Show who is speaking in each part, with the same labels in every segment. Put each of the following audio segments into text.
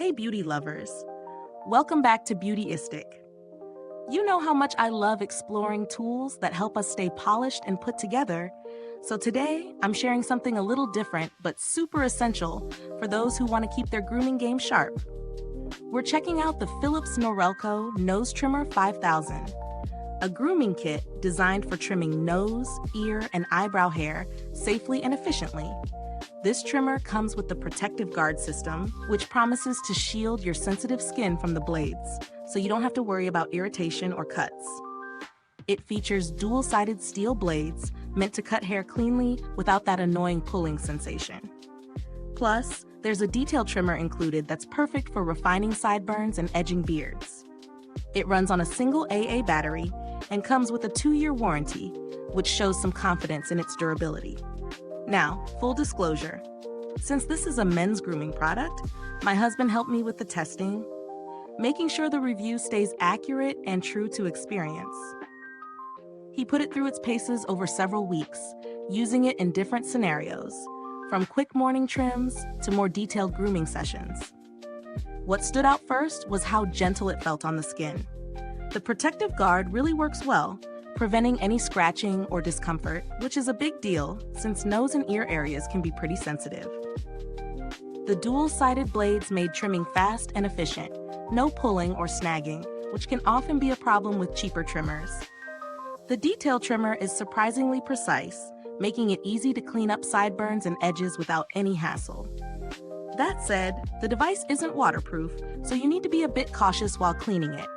Speaker 1: Hey beauty lovers, welcome back to Beautyistic. You know how much I love exploring tools that help us stay polished and put together, so today I'm sharing something a little different but super essential for those who want to keep their grooming game sharp. We're checking out the Philips Norelco Nose Trimmer 5000, a grooming kit designed for trimming nose, ear, and eyebrow hair safely and efficiently. This trimmer comes with the protective guard system, which promises to shield your sensitive skin from the blades, so you don't have to worry about irritation or cuts. It features dual-sided steel blades meant to cut hair cleanly without that annoying pulling sensation. Plus, there's a detail trimmer included that's perfect for refining sideburns and edging beards. It runs on a single AA battery and comes with a 2-year warranty, which shows some confidence in its durability. Now, full disclosure, since this is a men's grooming product, my husband helped me with the testing, making sure the review stays accurate and true to experience. He put it through its paces over several weeks, using it in different scenarios, from quick morning trims to more detailed grooming sessions. What stood out first was how gentle it felt on the skin. The protective guard really works well, preventing any scratching or discomfort, which is a big deal since nose and ear areas can be pretty sensitive. The dual-sided blades made trimming fast and efficient, no pulling or snagging, which can often be a problem with cheaper trimmers. The detail trimmer is surprisingly precise, making it easy to clean up sideburns and edges without any hassle. That said, the device isn't waterproof, so you need to be a bit cautious while cleaning it.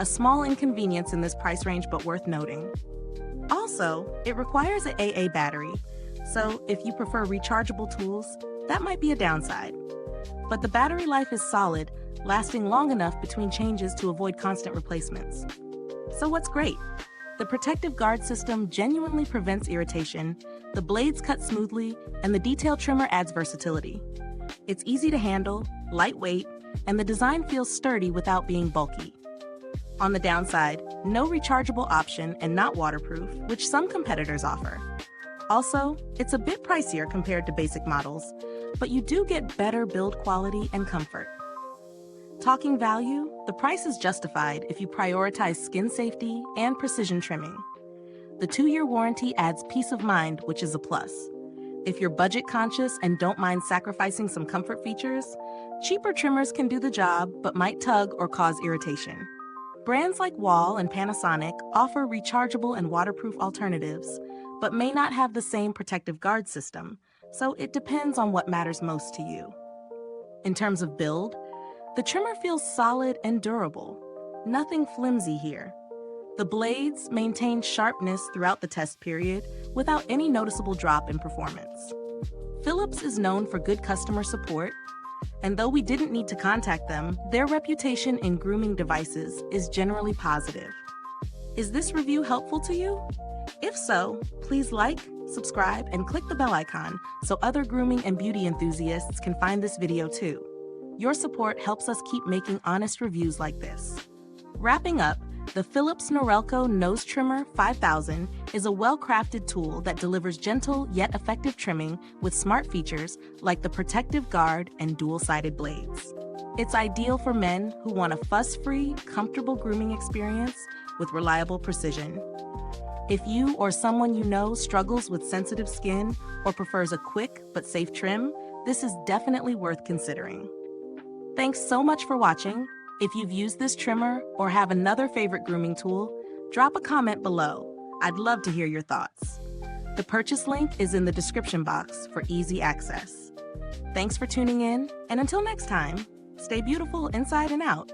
Speaker 1: A small inconvenience in this price range, but worth noting. Also, it requires an AA battery, so if you prefer rechargeable tools, that might be a downside. But the battery life is solid, lasting long enough between changes to avoid constant replacements. So what's great? The protective guard system genuinely prevents irritation, the blades cut smoothly, and the detail trimmer adds versatility. It's easy to handle, lightweight, and the design feels sturdy without being bulky. On the downside, no rechargeable option and not waterproof, which some competitors offer. Also, it's a bit pricier compared to basic models, but you do get better build quality and comfort. Talking value, the price is justified if you prioritize skin safety and precision trimming. The 2-year warranty adds peace of mind, which is a plus. If you're budget conscious and don't mind sacrificing some comfort features, cheaper trimmers can do the job but might tug or cause irritation. Brands like Wall and Panasonic offer rechargeable and waterproof alternatives, but may not have the same protective guard system, so it depends on what matters most to you. In terms of build, the trimmer feels solid and durable. Nothing flimsy here. The blades maintain sharpness throughout the test period without any noticeable drop in performance. Philips is known for good customer support, and though we didn't need to contact them, their reputation in grooming devices is generally positive. Is this review helpful to you? If so, please like, subscribe, and click the bell icon so other grooming and beauty enthusiasts can find this video too. Your support helps us keep making honest reviews like this. Wrapping up, the Philips Norelco Nose Trimmer 5000 is a well-crafted tool that delivers gentle yet effective trimming with smart features like the protective guard and dual-sided blades. It's ideal for men who want a fuss-free, comfortable grooming experience with reliable precision. If you or someone you know struggles with sensitive skin or prefers a quick but safe trim, this is definitely worth considering. Thanks so much for watching. If you've used this trimmer or have another favorite grooming tool, drop a comment below. I'd love to hear your thoughts. The purchase link is in the description box for easy access. Thanks for tuning in, and until next time, stay beautiful inside and out.